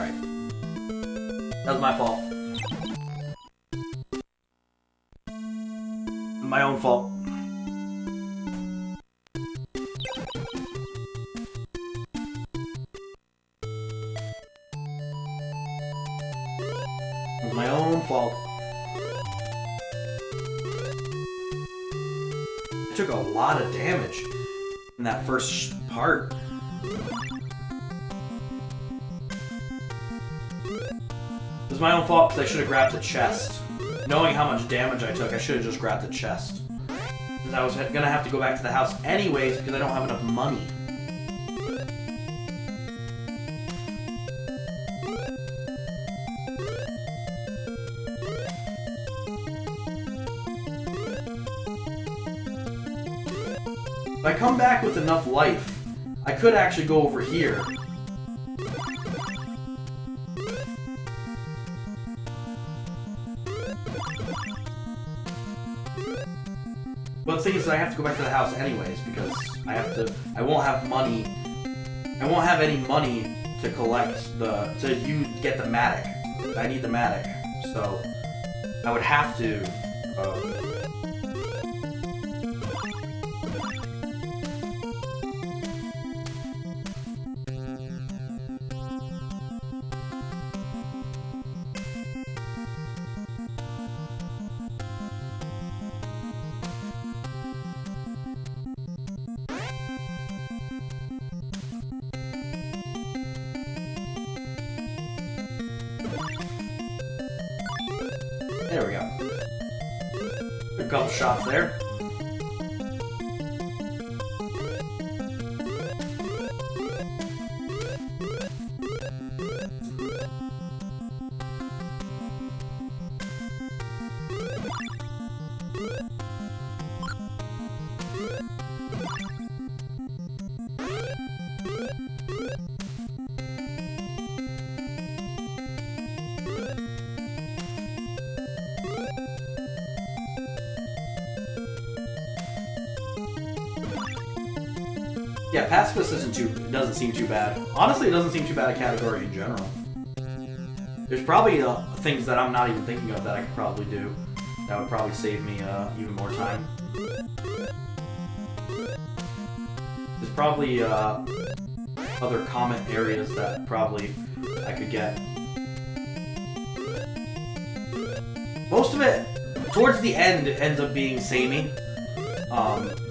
Alright. That was my fault. My own fault. It was my own fault. I took a lot of damage in that first part. It was my own fault because I should have grabbed the chest. Knowing how much damage I took, I should have just grabbed the chest. Because I was gonna have to go back to the house anyways because I don't have enough money. If I come back with enough life, I could actually go over here. But the thing is that I have to go back to the house anyways because I won't have money. I won't have any money to collect get the Matic. I need the Matic. So I would have to there we go. A couple shots there. Yeah, Pacifist doesn't seem too bad. Honestly, it doesn't seem too bad a category in general. There's probably things that I'm not even thinking of that I could probably do. That would probably save me even more time. There's probably other common areas that probably I could get. Most of it, towards the end, it ends up being samey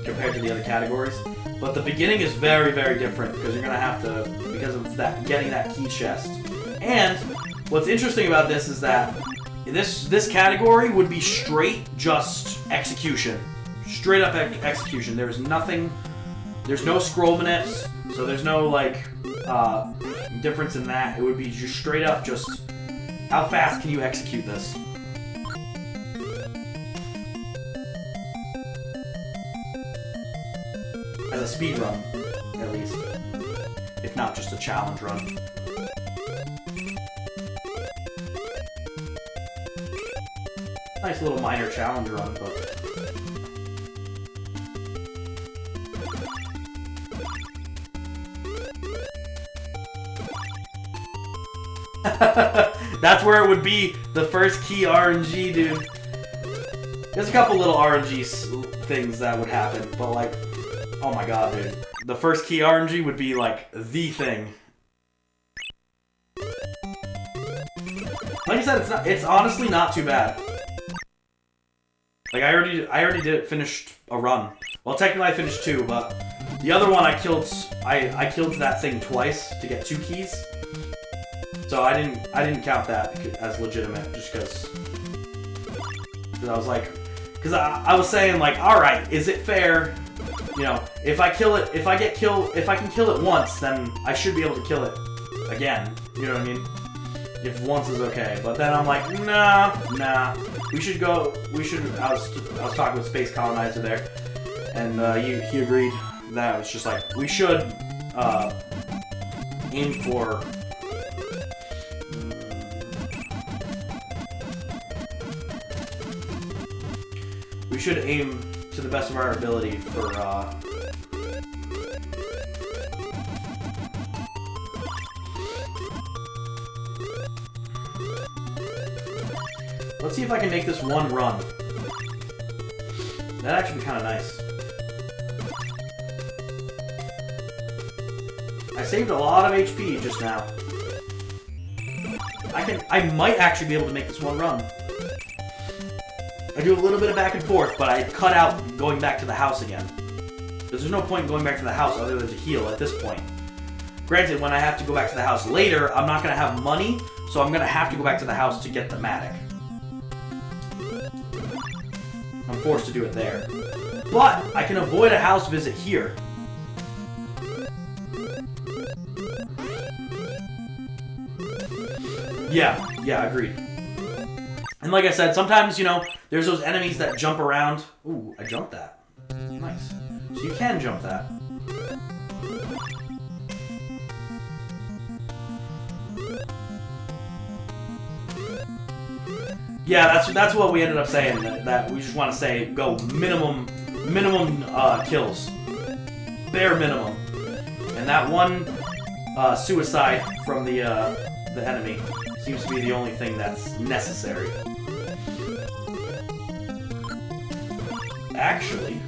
compared to the other categories. But the beginning is very, very different because you're gonna have to, because of that, getting that key chest. And what's interesting about this is that this category would be straight just execution, straight up execution. There's nothing, there's no scroll minutes, so there's no like difference in that. It would be just straight up just how fast can you execute this. As a speed run, at least. If not just a challenge run. Nice little minor challenge run, but... That's where it would be the first key RNG, dude. There's a couple little RNG things that would happen, but like... Oh my god, dude. The first key RNG would be, like, the thing. Like I said, it's honestly not too bad. Like, I already finished a run. Well, technically I finished 2, but the other one I killed that thing twice to get 2 keys. So I didn't count that as legitimate, just because I was like, because I was saying, like, alright, is it fair? You know, if I can kill it once, then I should be able to kill it again. You know what I mean? If once is okay. But then I'm like, nah. I was talking with Space Colonizer there, and he agreed that it was just like, we should aim for... We should aim to the best of our ability for Let's see if I can make this one run. That'd actually be kind of nice. I saved a lot of HP just now. I might actually be able to make this one run. I do a little bit of back and forth, but I cut out going back to the house again. Because there's no point in going back to the house other than to heal at this point. Granted, when I have to go back to the house later, I'm not going to have money, so I'm going to have to go back to the house to get the Matic. I'm forced to do it there. But I can avoid a house visit here. Yeah, agreed. And like I said, sometimes, you know, there's those enemies that jump around. Ooh, I jumped that. Nice. So you can jump that. Yeah, that's what we ended up saying. That we just want to say go minimum kills, bare minimum, and that one suicide from the enemy seems to be the only thing that's necessary. Actually,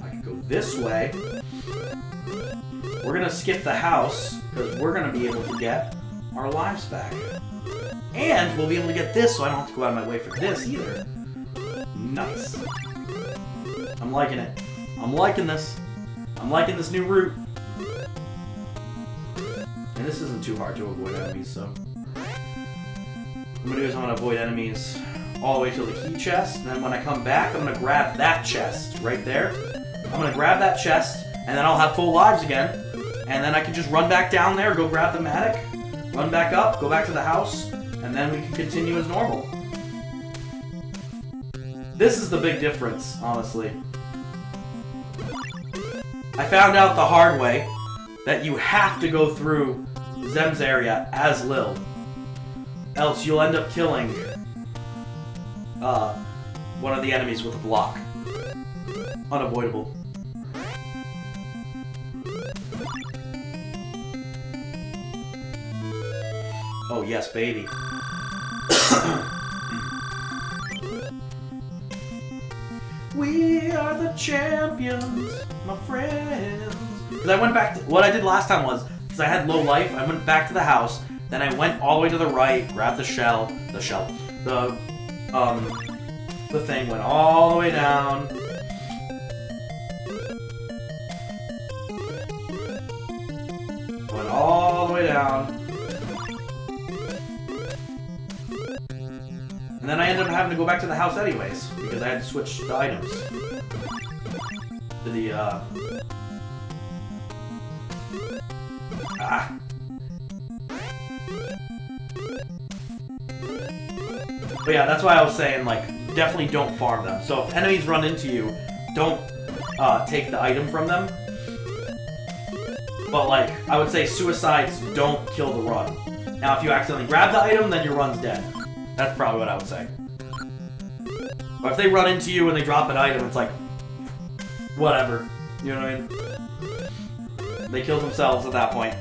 I could go this way. We're gonna skip the house because we're gonna be able to get our lives back. And we'll be able to get this, so I don't have to go out of my way for this either. Nice. I'm liking it. I'm liking this. I'm liking this new route. And this isn't too hard to avoid enemies, so... What I'm gonna do is I'm gonna avoid enemies all the way to the key chest, and then when I come back, I'm gonna grab that chest right there. I'm gonna grab that chest, and then I'll have full lives again. And then I can just run back down there, go grab the Matic, run back up, go back to the house, and then we can continue as normal. This is the big difference, honestly. I found out the hard way that you have to go through Zem's area as Lil. Else you'll end up killing one of the enemies with a block. Unavoidable. Oh yes, baby. We are the champions, my friends. Because I went back to... What I did last time was, because I had low life, I went back to the house, then I went all the way to the right, grabbed the thing, went all the way down. Went all the way down. And then I ended up having to go back to the house anyways, because I had to switch the items. To the, But yeah, that's why I was saying, like, definitely don't farm them. So if enemies run into you, don't take the item from them. But, like, I would say suicides don't kill the run. Now, if you accidentally grab the item, then your run's dead. That's probably what I would say. But if they run into you and they drop an item, it's like, whatever. You know what I mean? They kill themselves at that point.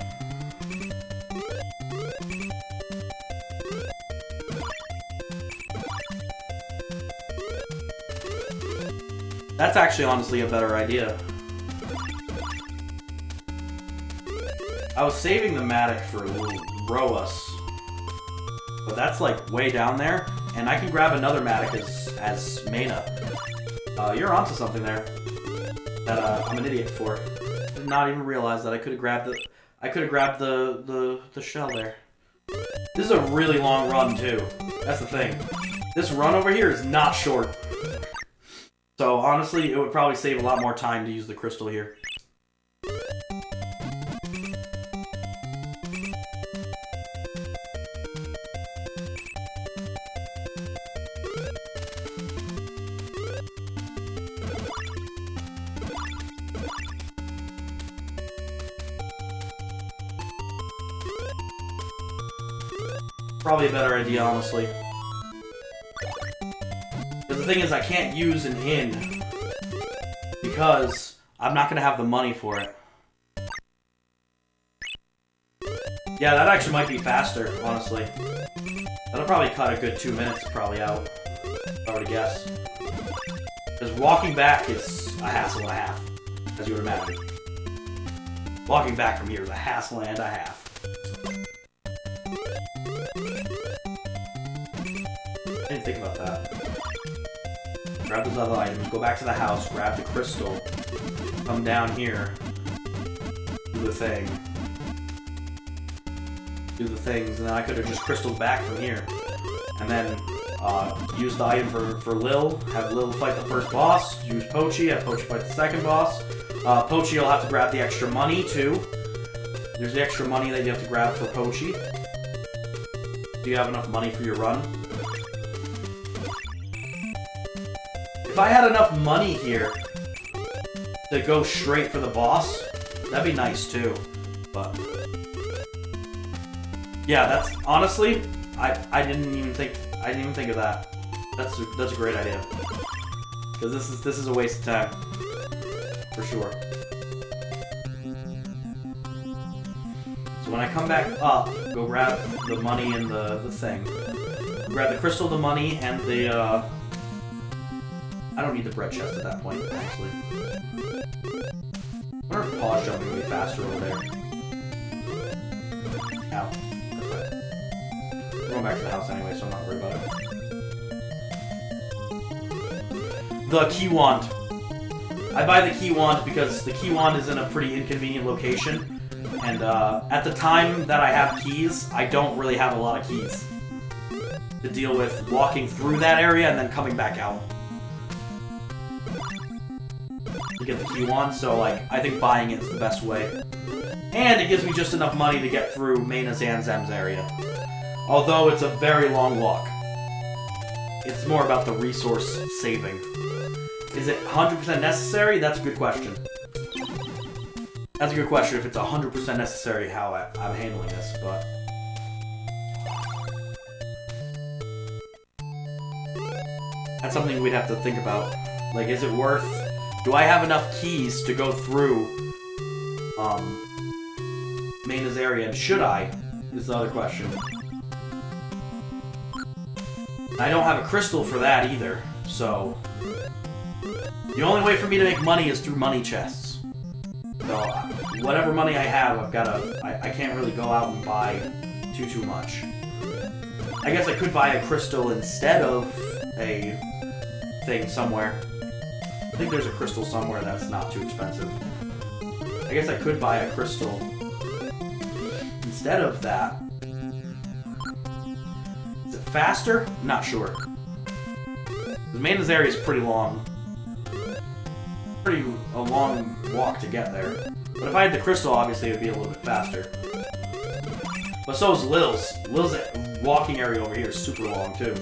That's actually honestly a better idea. I was saving the Matic for Roas, but that's like way down there, and I can grab another Matic as Mana. You're onto something there that I'm an idiot for. Did not even realize that I could have grabbed the shell there. This is a really long run too. That's the thing. This run over here is not short. So honestly, it would probably save a lot more time to use the crystal here. Probably a better idea, honestly. Because the thing is, I can't use an inn because I'm not going to have the money for it. Yeah, that actually might be faster, honestly. That'll probably cut a good 2 minutes probably out, if I were to guess. Because walking back is a hassle and a half, as you would imagine. Walking back from here is a hassle and a half. I didn't think about that. Grab those other items, go back to the house, grab the crystal, come down here, do the thing. Do the things, and then I could have just crystalled back from here. And then use the item for Lil, have Lil fight the first boss, use Pochi, have Pochi fight the second boss. Pochi will have to grab the extra money too. There's the extra money that you have to grab for Pochi. Do you have enough money for your run? If I had enough money here to go straight for the boss, that'd be nice too. But yeah, that's honestly, I didn't even think of that. That's a great idea. Because this is a waste of time. For sure. So when I come back up, go grab the money and the thing. Grab the crystal, the money, and the I don't need the bread chest at that point, actually. I wonder if pause jumping would be faster over there. Ow. We're going back to the house anyway, so I'm not worried about it. The key wand. I buy the key wand because the key wand is in a pretty inconvenient location. And at the time that I have keys, I don't really have a lot of keys to deal with walking through that area and then coming back out to get the key wand. So like, I think buying it is the best way. And it gives me just enough money to get through Maina Zanzam's area. Although it's a very long walk. It's more about the resource saving. Is it 100% necessary? That's a good question. That's a good question if it's 100% necessary how I'm handling this, but... That's something we'd have to think about. Like, is it worth... Do I have enough keys to go through Maina's area, and should I? Is the other question. I don't have a crystal for that either, so... The only way for me to make money is through money chests. So, whatever money I have, I've gotta... I can't really go out and buy too much. I guess I could buy a crystal instead of a thing somewhere. I think there's a crystal somewhere that's not too expensive. I guess I could buy a crystal instead of that. Is it faster? Not sure. The Maina's area is pretty long. A long walk to get there. But if I had the crystal, obviously it would be a little bit faster. But so is Lil's. Lil's walking area over here is super long too.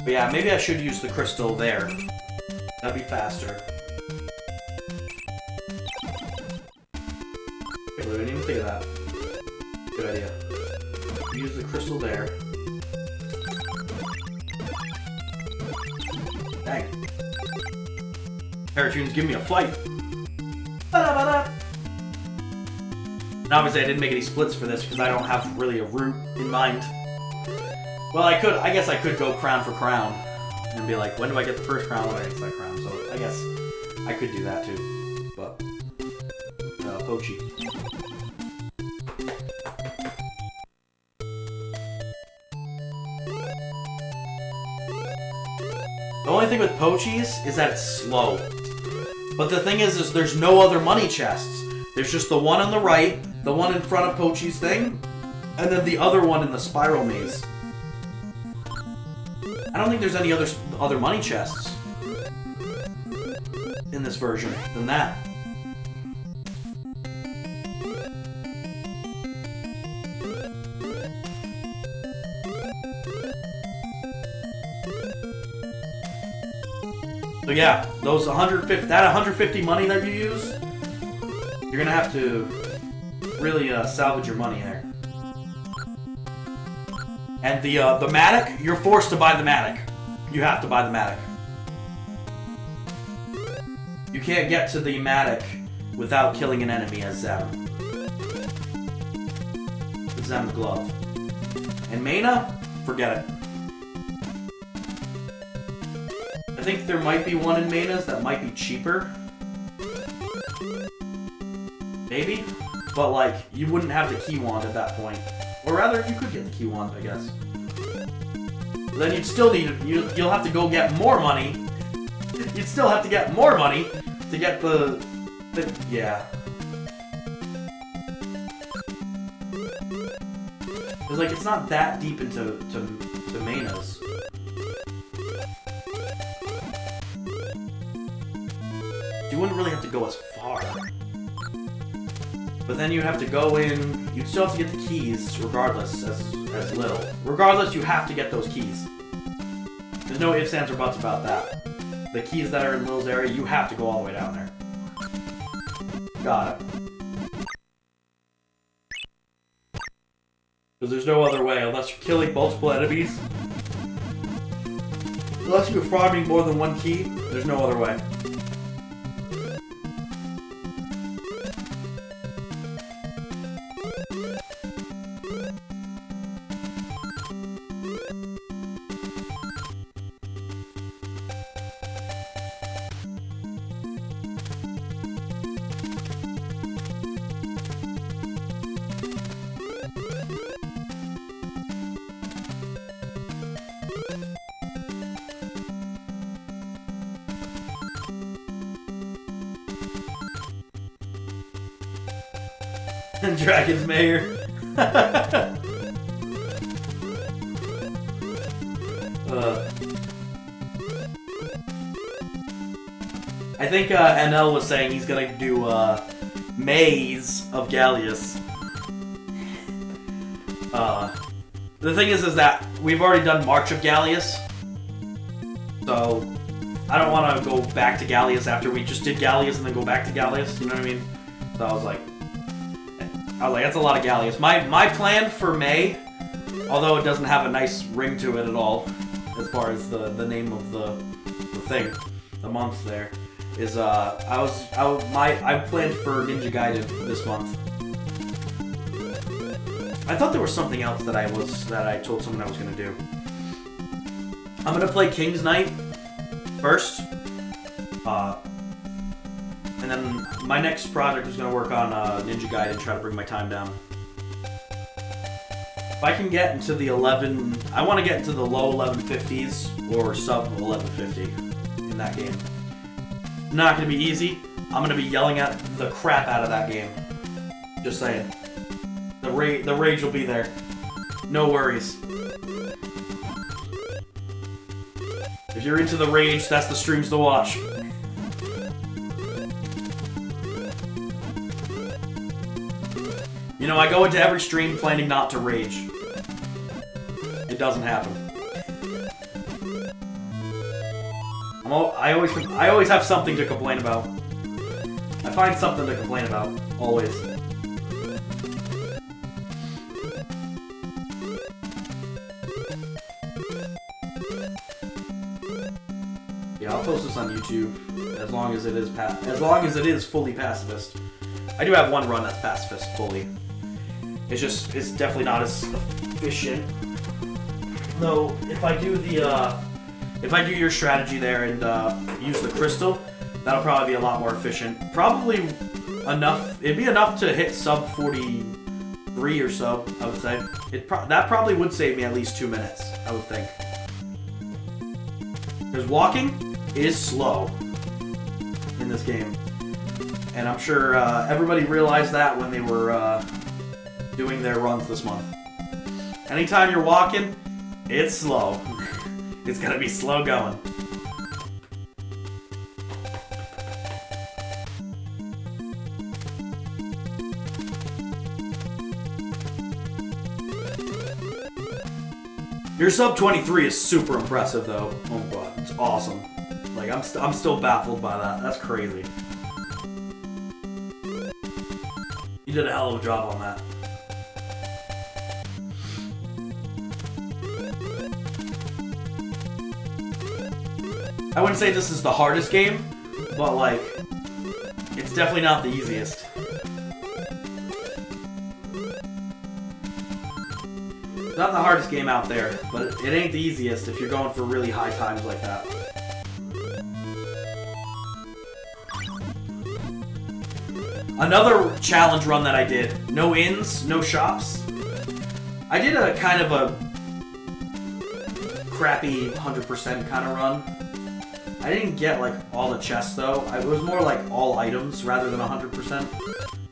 But yeah, maybe I should use the crystal there. That'd be faster. Okay, I didn't even think of that. Good idea. Use the crystal there. Dang. Paratunes, give me a fight! Ba-da-ba-da! And obviously I didn't make any splits for this because I don't have really a route in mind. Well, I guess I could go crown for crown and be like, when do I get the first crown, when do I get that crown? So I guess I could do that too. But Pochi. The only thing with Pochis is that it's slow. But the thing is there's no other money chests. There's just the one on the right, the one in front of Pochi's thing, and then the other one in the spiral maze. I don't think there's any other money chests in this version than that. So yeah, those 150, that 150 money that you use, you're gonna have to really salvage your money there. And the Matic, you're forced to buy the Matic. You have to buy the Matic. You can't get to the Matic without killing an enemy as Zem. The Zem glove. And Mana, forget it. I think there might be one in Manas that might be cheaper. Maybe? But like, you wouldn't have the key wand at that point. Or rather, you could get the key wand, I guess. But then you'd still need, you'll have to go get more money. You'd still have to get more money to get the yeah. It's like, it's not that deep into Manas. You wouldn't really have to go as far. But then you have to go in, you'd still have to get the keys regardless, as little. Regardless, you have to get those keys. There's no ifs, ands, or buts about that. The keys that are in Lil's area, you have to go all the way down there. Got it. Because there's no other way, unless you're killing multiple enemies. Unless you're farming more than one key, there's no other way. Dragon's Mayor. I think NL was saying he's gonna do Maze of Gallius. The thing is that we've already done March of Gallius, so I don't want to go back to Gallius after we just did Gallius and then go back to Gallius. You know what I mean? So I was like, that's a lot of Gallius. My plan for May, although it doesn't have a nice ring to it at all, as far as the name of the thing, the month there, is I planned for Ninja Gaiden this month. I thought there was something else that I told someone I was gonna do. I'm gonna play King's Knight first. And then my next project is going to work on Ninja Gaiden and try to bring my time down. If I can get into the I want to get into the low 1150s or sub 1150 in that game. Not going to be easy. I'm going to be yelling at the crap out of that game. Just saying. The rage will be there. No worries. If you're into the rage, that's the streams to watch. You know, I go into every stream planning not to rage. It doesn't happen. I always have something to complain about. I find something to complain about, always. Yeah, I'll post this on YouTube as long as it is fully pacifist. I do have one run that's pacifist fully. It's definitely not as efficient. Though, if I do your strategy there and use the crystal, that'll probably be a lot more efficient. Probably enough. It'd be enough to hit sub 43 or so, I would say. That probably would save me at least 2 minutes, I would think. Because walking is slow in this game. And I'm sure everybody realized that when they were doing their runs this month. Anytime you're walking, it's slow. It's gonna be slow going. Your sub 23 is super impressive, though. Oh god, it's awesome. Like I'm still baffled by that. That's crazy. You did a hell of a job on that. I wouldn't say this is the hardest game, but like, it's definitely not the easiest. It's not the hardest game out there, but it ain't the easiest if you're going for really high times like that. Another challenge run that I did. No ins, no shops. I did a kind of a crappy 100% kind of run. I didn't get like all the chests though. It was more like all items rather than 100%.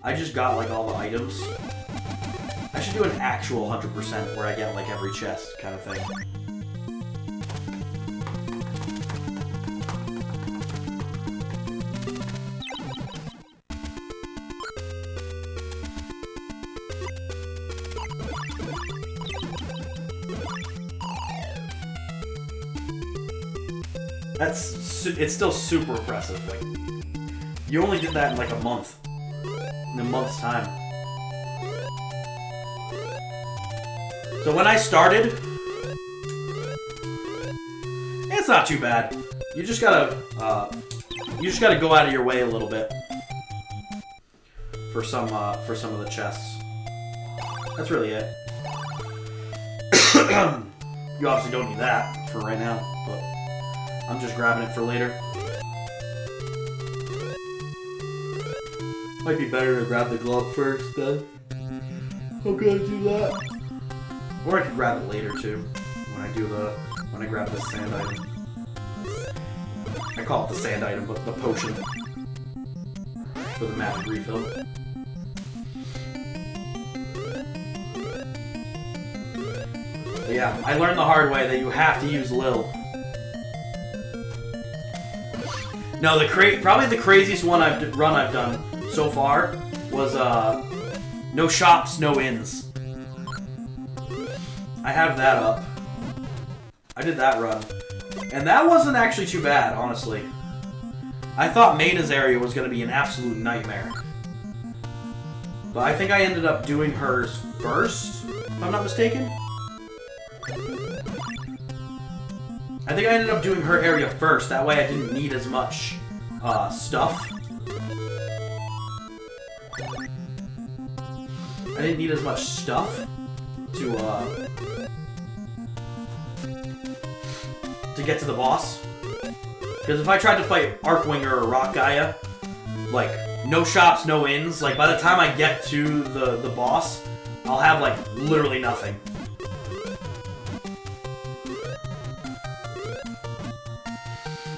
I just got like all the items. I should do an actual 100% where I get like every chest kind of thing. It's still super impressive. Like, you only did that in like a month. In a month's time. So when I started, it's not too bad. You just gotta go out of your way a little bit for some of the chests. That's really it. You obviously don't need that for right now, but I'm just grabbing it for later. Might be better to grab the glove first then. How can I do that? Or I can grab it later too, when I grab the sand item. I call it the sand item, but the potion for the magic refill. But yeah, I learned the hard way that you have to use Lil. No, probably the craziest run I've done so far was no shops, no ins. I have that up. I did that run. And that wasn't actually too bad, honestly. I thought Mayna's area was going to be an absolute nightmare. But I think I ended up doing hers first, if I'm not mistaken. I think I ended up doing her area first. That way I didn't need as much stuff. I didn't need as much stuff to get to the boss. Because if I tried to fight Arcwinger or Rock Gaia, like, no shops, no ins, like, by the time I get to the boss, I'll have, like, literally nothing.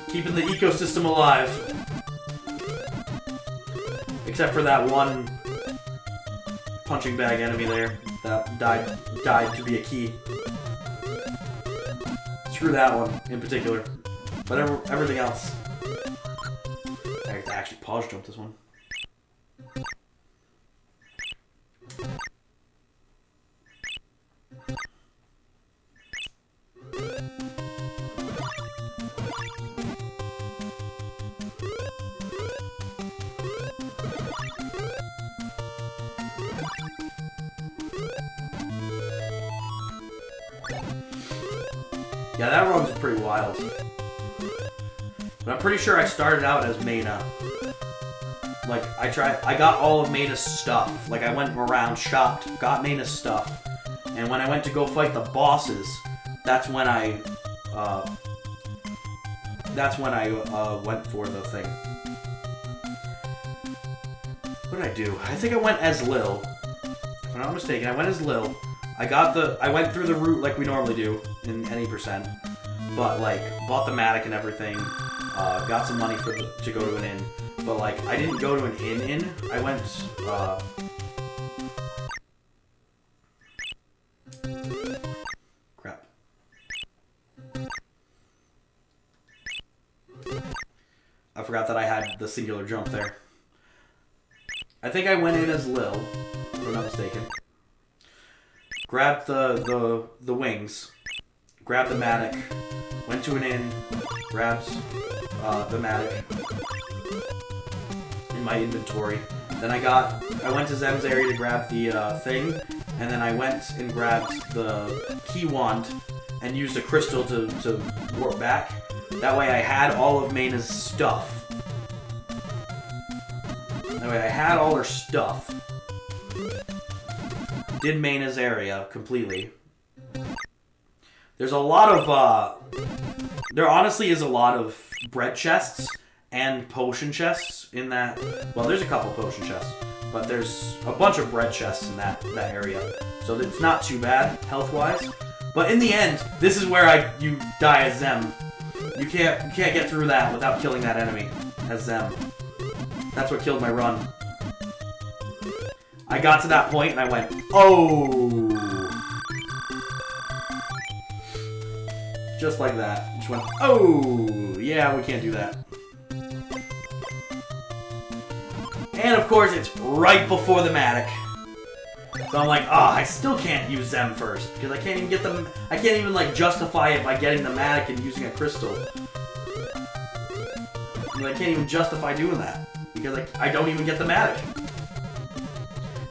Keeping the ecosystem alive. Except for that one punching bag enemy there that died to be a key. Screw that one in particular. But everything else. I have to actually pause jump this one. Yeah, that run's pretty wild. But I'm pretty sure I started out as Mayna. Like, I got all of Mayna's stuff. Like, I went around, shopped, got Mayna's stuff. And when I went to go fight the bosses, that's when I went for the thing. What did I do? I think I went as Lil. If I'm not mistaken, I went as Lil. I went through the route like we normally do in any percent, but like bought the Matic and everything, got some money to go to an inn, but like I didn't go to an inn. I went crap. forgot that I had the singular jump there. I think I went in as Lil, if I'm not mistaken. Grabbed the wings. Grabbed the Matic. Went to an inn. Grabbed the Matic in my inventory. Then I went to Zem's area to grab the thing, and then I went and grabbed the key wand and used a crystal to warp back. That way I had all of Mayna's stuff. That way I had all her stuff. Did Mayna's area completely. There's a lot of, there honestly is a lot of bread chests and potion chests in that. Well, there's a couple potion chests, but there's a bunch of bread chests in that area. So it's not too bad, health-wise. But in the end, this is where you die as Zem. You can't get through that without killing that enemy as Zem. That's what killed my run. I got to that point and I went, oh! Just like that. Just went, oh! Yeah, we can't do that. And of course, it's right before the Matic. So I'm like, I still can't use Zem first because I can't even get them. I can't even like justify it by getting the Matic and using a crystal. I can't even justify doing that because I don't even get the Matic.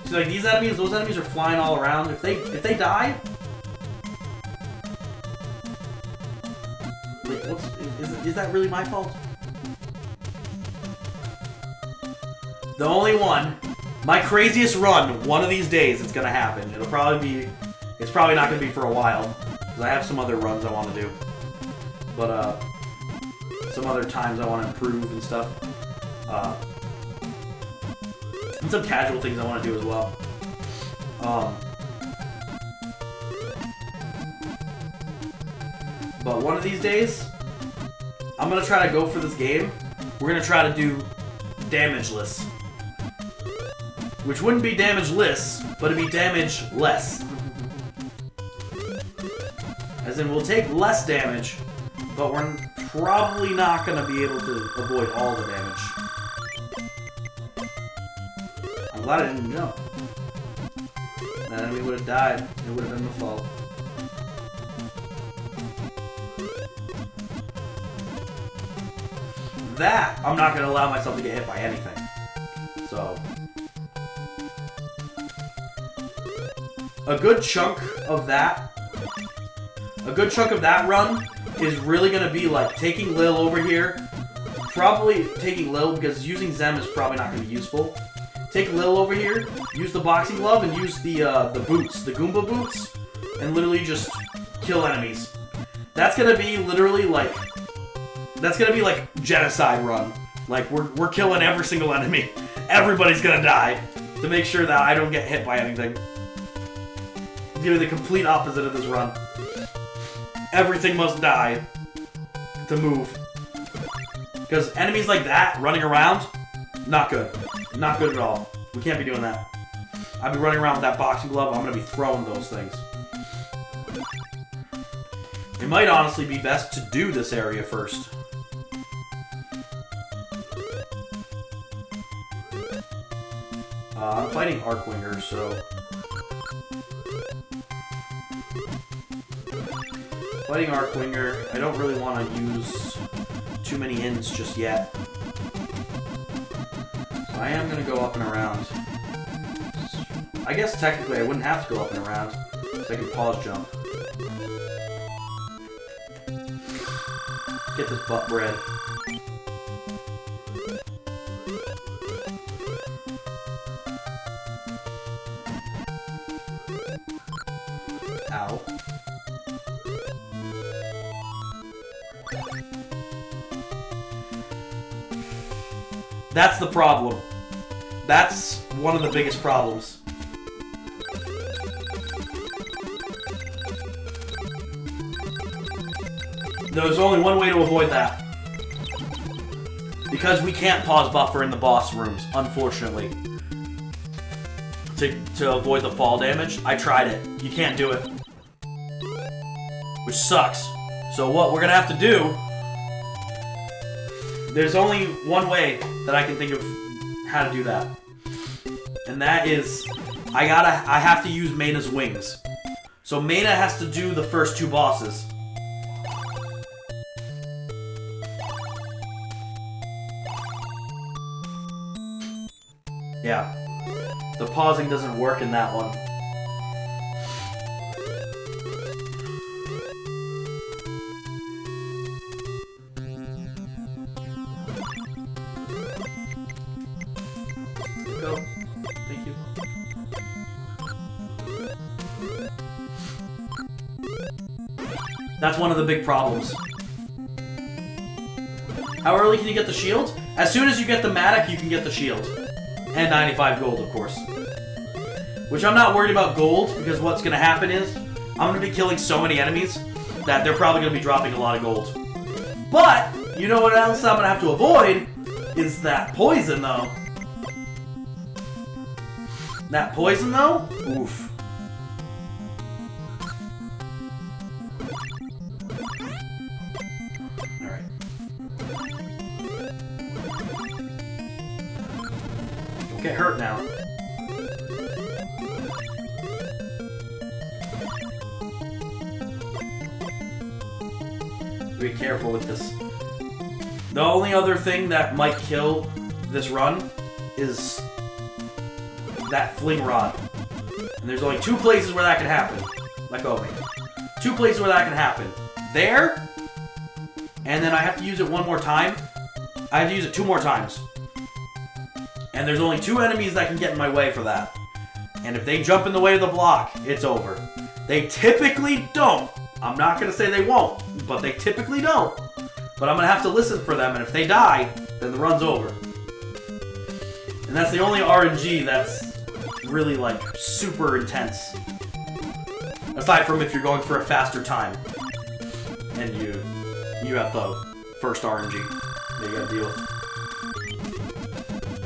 So like these enemies, those enemies are flying all around. If they die, like is that really my fault? The only one. My craziest run, one of these days, it's gonna happen. It's probably not gonna be for a while, because I have some other runs I want to do. But, some other times I want to improve and stuff. And some casual things I want to do as well. But one of these days, I'm gonna try to go for this game. We're gonna try to do damageless. Which wouldn't be damageless, but it'd be damage-less. As in, we'll take less damage, but we're probably not going to be able to avoid all the damage. I'm glad I didn't jump. That enemy would have died. It would have been my fault. That, I'm not going to allow myself to get hit by anything. So... A good chunk of that run is really going to be like taking Lil over here. Probably taking Lil because using Zem is probably not going to be useful. Take Lil over here, use the boxing glove, and use the boots, the Goomba boots, and literally just kill enemies. That's going to be literally like... That's going to be like genocide run. Like, we're killing every single enemy. Everybody's going to die to make sure that I don't get hit by anything. It's gonna be the complete opposite of this run. Everything must die to move. Because enemies like that, running around, not good. Not good at all. We can't be doing that. I'd be running around with that boxing glove, I'm gonna be throwing those things. It might honestly be best to do this area first. I'm fighting Arcwinger, so... Fighting Arcwinger, I don't really want to use too many ins just yet. So I am going to go up and around. I guess technically I wouldn't have to go up and around, so I can pause jump. Get this butt bread. Ow. That's the problem. That's one of the biggest problems. There's only one way to avoid that. Because we can't pause buffer in the boss rooms, unfortunately. To avoid the fall damage, I tried it. You can't do it. Which sucks. So what we're gonna have to do There's only one way that I can think of how to do that. And that is, I have to use Mayna's wings. So Mayna has to do the first 2 bosses. Yeah. The pausing doesn't work in that one. Go. Thank you. That's one of the big problems. How early can you get the shield? As soon as you get the Matic, you can get the shield. And 95 gold, of course. Which I'm not worried about gold, because what's going to happen is I'm going to be killing so many enemies that they're probably going to be dropping a lot of gold. But, you know what else I'm going to have to avoid? Is that poison, though. That poison, though? Oof. Alright. Don't get hurt now. Be careful with this. The only other thing that might kill this run is that fling rod. And there's only 2 places where that can happen. Let go of me. 2 places where that can happen. There, and then I have to use it one more time. I have to use it 2 more times. And there's only 2 enemies that can get in my way for that. And if they jump in the way of the block, it's over. They typically don't. I'm not going to say they won't, but they typically don't. But I'm going to have to listen for them, and if they die, then the run's over. And that's the only RNG that's really, like, super intense. Aside from if you're going for a faster time. And you have the first RNG that you gotta deal with.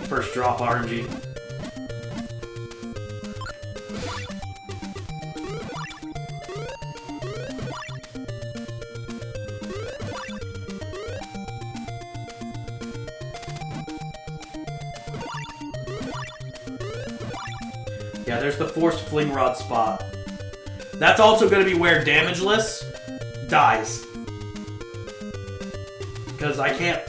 First drop RNG. Yeah, there's the forced fling rod spot. That's also going to be where Damageless dies. Because I can't...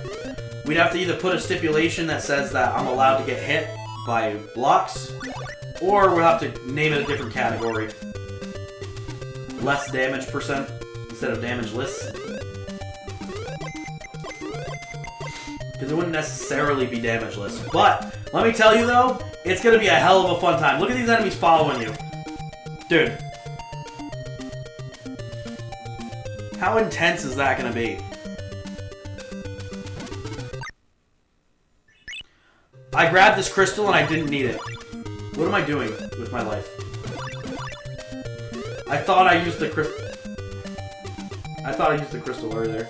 We'd have to either put a stipulation that says that I'm allowed to get hit by blocks, or we'll have to name it a different category. Less damage percent instead of damageless. Because it wouldn't necessarily be damageless. But, let me tell you though, it's going to be a hell of a fun time. Look at these enemies following you. Dude. How intense is that going to be? I grabbed this crystal and I didn't need it. What am I doing with my life? I thought I used the crystal. I thought I used the crystal earlier.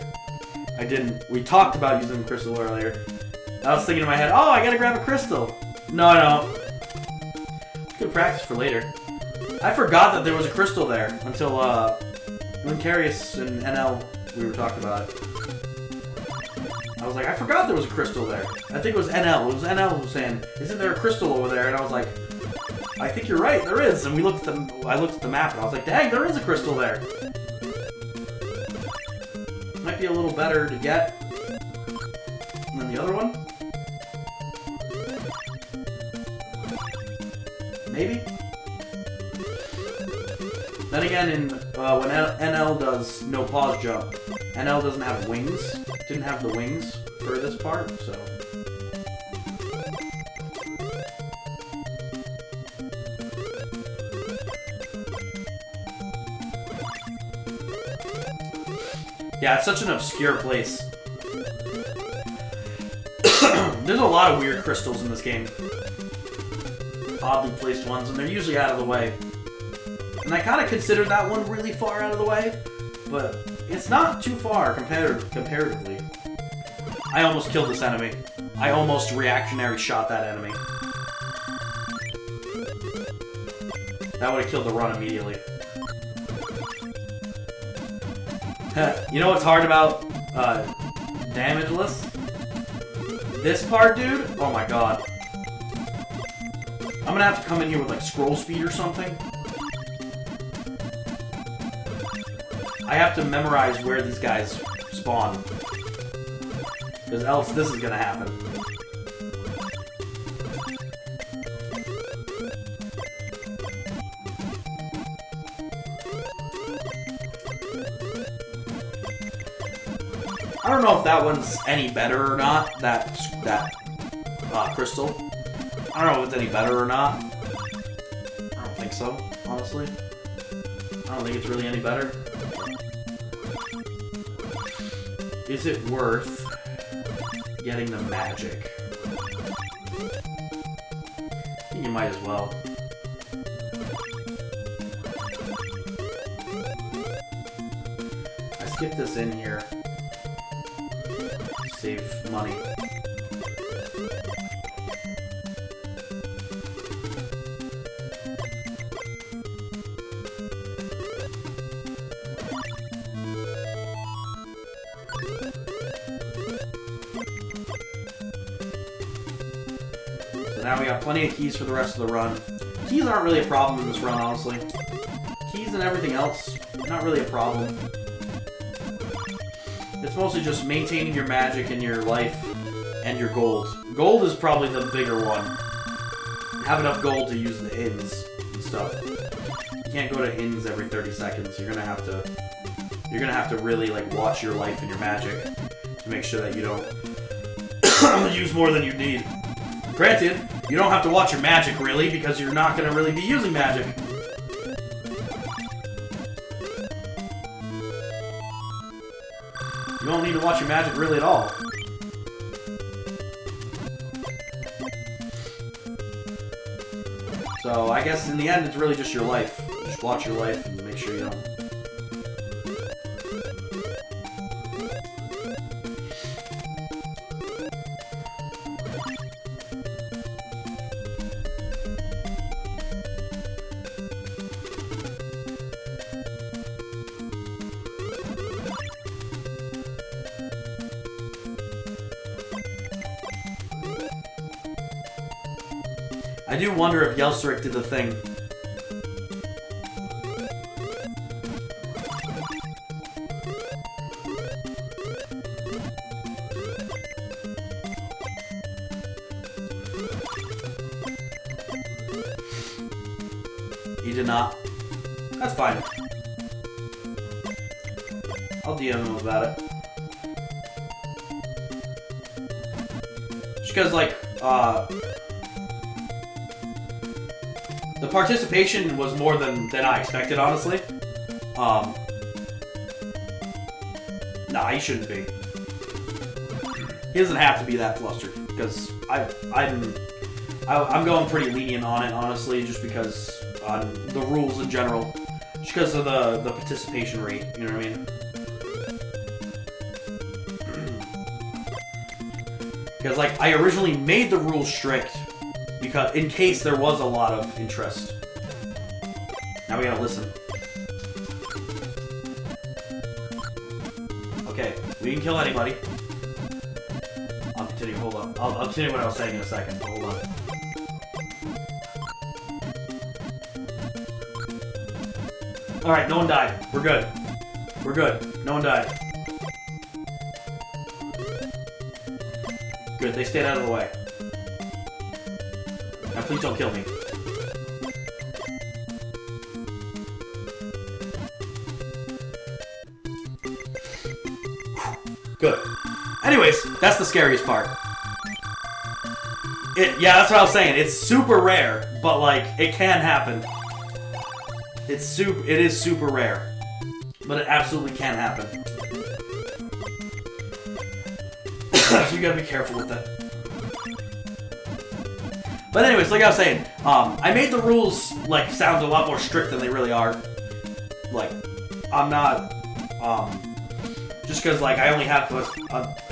I didn't. We talked about using the crystal earlier. I was thinking in my head, oh, I gotta grab a crystal. No. Good practice for later. I forgot that there was a crystal there until Lincarius and NL, we were talking about it. I was like, I forgot there was a crystal there. I think it was NL. It was NL who was saying, isn't there a crystal over there? And I was like, I think you're right, there is. And I looked at the map and I was like, dang, there is a crystal there. Might be a little better to get than the other one. Maybe? Then again, when NL does no pause jump, NL doesn't have wings. Didn't have the wings for this part, so... Yeah, it's such an obscure place. There's a lot of weird crystals in this game. Oddly placed ones, and they're usually out of the way. And I kind of considered that one really far out of the way, but it's not too far comparatively. I almost killed this enemy. I almost reactionary shot that enemy. That would have killed the run immediately. You know what's hard about Damageless? This part, dude? Oh my god. I'm gonna have to come in here with, like, scroll speed or something. I have to memorize where these guys spawn. Because else this is gonna happen. I don't know if that one's any better or not, that crystal. I don't know if it's any better or not. I don't think so, honestly. I don't think it's really any better. Is it worth getting the magic? I think you might as well. I skipped this in here. Save money. So now we got plenty of keys for the rest of the run. Keys aren't really a problem in this run, honestly. Keys and everything else, not really a problem. It's mostly just maintaining your magic and your life and your gold. Gold is probably the bigger one. Have enough gold to use the inns and stuff. You can't go to inns every 30 seconds. You're gonna have to really like watch your life and your magic to make sure that you don't use more than you need. Granted, you don't have to watch your magic really because you're not gonna really be using magic. You don't need to watch your magic really at all. So I guess in the end it's really just your life. Just watch your life and make sure you don't. I do wonder if Yelstrik did the thing. He did not. That's fine. I'll DM him about it. Just because, like, the participation was more than I expected, honestly. Nah, he shouldn't be. He doesn't have to be that flustered, because I'm going pretty lenient on it, honestly, just because on the rules in general, just because of the participation rate. You know what I mean? Because like I originally made the rules strict. Because in case there was a lot of interest. Now we gotta listen. Okay, we didn't kill anybody. I'll continue, hold on. I'll continue what I was saying in a second, but hold on. Alright, no one died. We're good. We're good. No one died. Good, they stayed out of the way. Now please don't kill me. Good. Anyways, that's the scariest part. Yeah, that's what I was saying. It's super rare, but like, it can happen. It is super rare. But it absolutely can happen. So you gotta be careful with that. But anyways, like I was saying, I made the rules like sound a lot more strict than they really are. Like, I'm not, just because like I only have,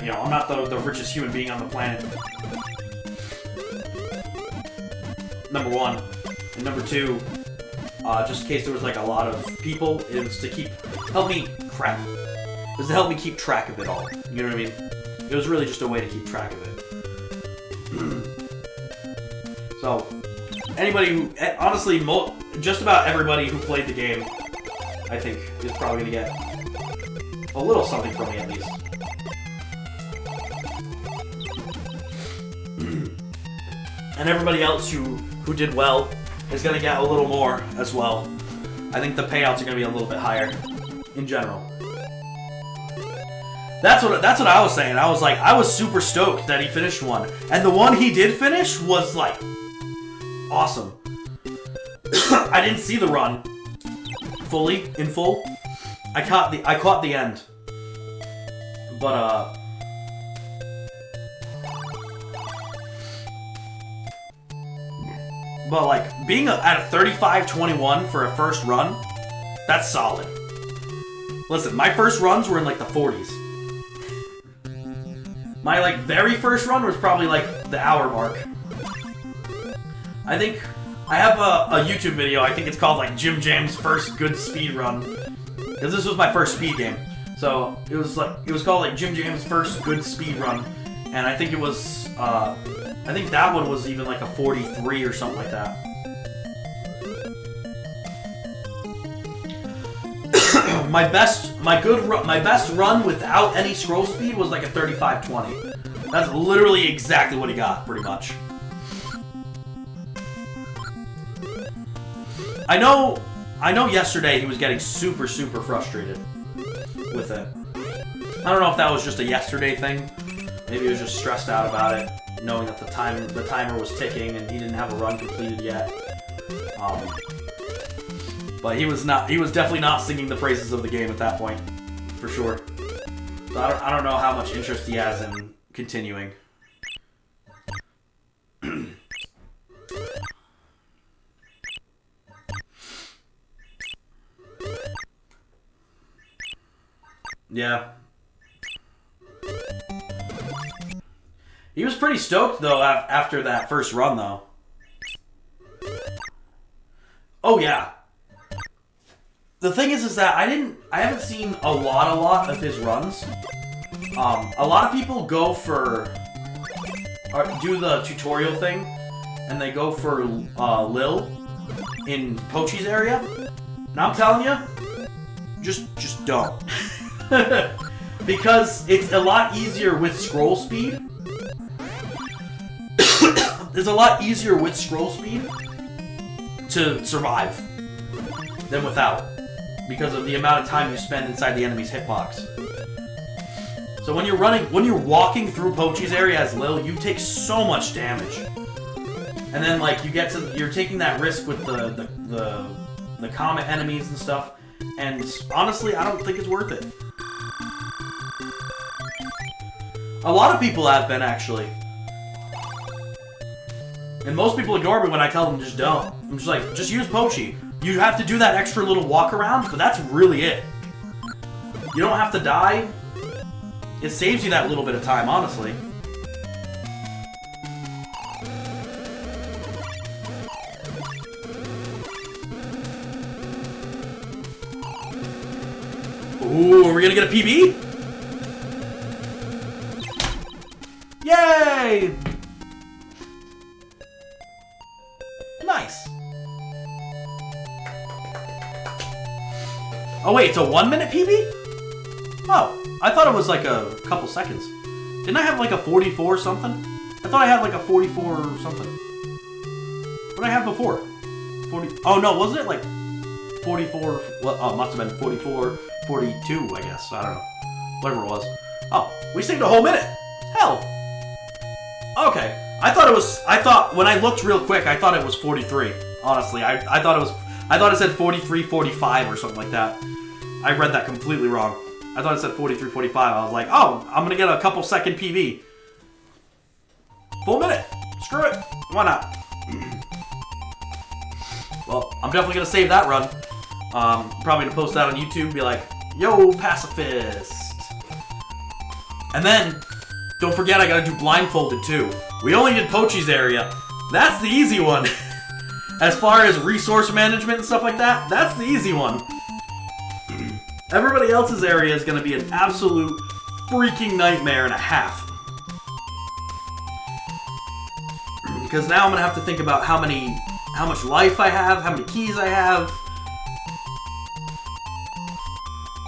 you know, I'm not the richest human being on the planet. Number one, and number two, just in case there was like a lot of people, it was to help me keep track of it all. You know what I mean? It was really just a way to keep track of it. So, anybody who, honestly, just about everybody who played the game, I think, is probably going to get a little something from me at least. And everybody else who did well is going to get a little more as well. I think the payouts are going to be a little bit higher in general. That's what I was saying. I was like, I was super stoked that he finished one. And the one he did finish was like awesome. I didn't see the run in full. I caught the end. But like being at a 35-21 for a first run, that's solid. Listen, my first runs were in like the 40s. My like very first run was probably like the hour mark. I think I have a YouTube video. I think it's called like Jim Jam's first good speed run, because this was my first speed game. So it was called like Jim Jam's first good speed run, and I think it was I think that one was even like a 43 or something like that. My best run without any scroll speed was like a 35-20. That's literally exactly what he got, pretty much. I know yesterday he was getting super frustrated with it. I don't know if that was just a yesterday thing. Maybe he was just stressed out about it, knowing that the timer was ticking and he didn't have a run completed yet. But he was definitely not singing the praises of the game at that point, for sure. So I don't know how much interest he has in continuing. Yeah. He was pretty stoked though after that first run though. Oh yeah. The thing is that I haven't seen a lot of his runs. A lot of people go for do the tutorial thing, and they go for Lil in Pochi's area. And I'm telling you, just don't, because it's a lot easier with scroll speed. It's a lot easier with scroll speed to survive than without, because of the amount of time you spend inside the enemy's hitbox. So when you're walking through Pochi's area as Lil, you take so much damage. And then like you're taking that risk with the comet enemies and stuff, and honestly, I don't think it's worth it. A lot of people have been, actually. And most people ignore me when I tell them just don't. I'm just like, just use Pochi. You have to do that extra little walk around, but that's really it. You don't have to die. It saves you that little bit of time, honestly. Ooh, are we gonna get a PB? Yay! Nice. Oh wait, it's a 1 minute PB? Oh, I thought it was like a couple seconds. Didn't I have like a 44 something? I thought I had like a 44 or something. What did I have before? 40. Oh no, wasn't it like 44? Well, oh, it must have been 44, 42, I guess. I don't know. Whatever it was. Oh, we saved a whole minute. Hell. Okay. I thought when I looked real quick, I thought it was 43. Honestly, I thought it said 43, 45 or something like that. I read that completely wrong. I thought it said 43, 45. I was like, oh, I'm gonna get a couple second PV. Full minute. Screw it. Why not? Well, I'm definitely gonna save that run. Probably gonna post that on YouTube. Be like, yo, Pacifist. And then, don't forget, I gotta do blindfolded too. We only did Pochi's area. That's the easy one. As far as resource management and stuff like that, that's the easy one. Everybody else's area is going to be an absolute freaking nightmare and a half. Because now I'm gonna have to think about how much life I have, how many keys I have.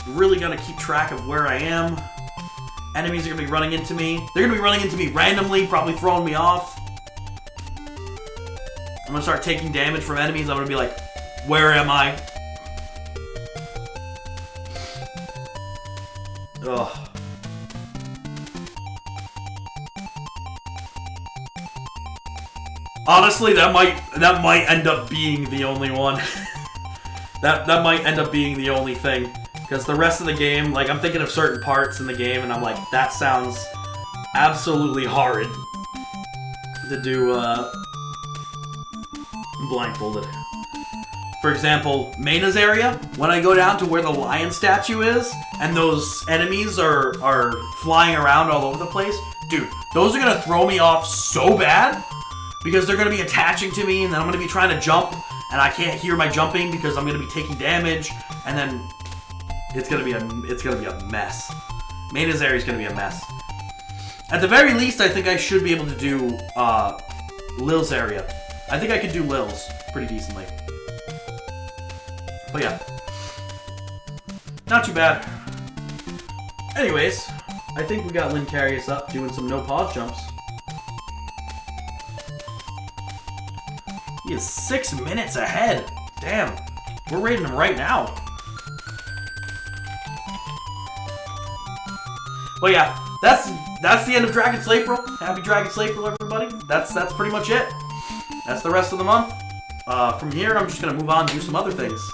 Really gonna keep track of where I am. Enemies are gonna be running into me. They're gonna be running into me randomly, probably throwing me off. I'm gonna start taking damage from enemies. I'm gonna be like, where am I? Ugh. Honestly, that might end up being the only one. that might end up being the only thing. Because the rest of the game, like, I'm thinking of certain parts in the game, and I'm like, that sounds absolutely horrid to do, blindfolded. For example, Mayna's area, when I go down to where the lion statue is, and those enemies are flying around all over the place, dude, those are gonna throw me off so bad, because they're gonna be attaching to me, and then I'm gonna be trying to jump, and I can't hear my jumping because I'm gonna be taking damage, and then it's gonna be a mess. Mayna's area is gonna be a mess. At the very least, I think I should be able to do Lil's area. I think I could do Lil's pretty decently. But yeah, not too bad. Anyways, I think we got Lynn Carius up doing some no pause jumps. He is 6 minutes ahead. Damn, we're rating him right now. Well, yeah, that's the end of Dragon's April. Happy Dragon's April, everybody. That's pretty much it. That's the rest of the month. From here, I'm just gonna move on and do some other things.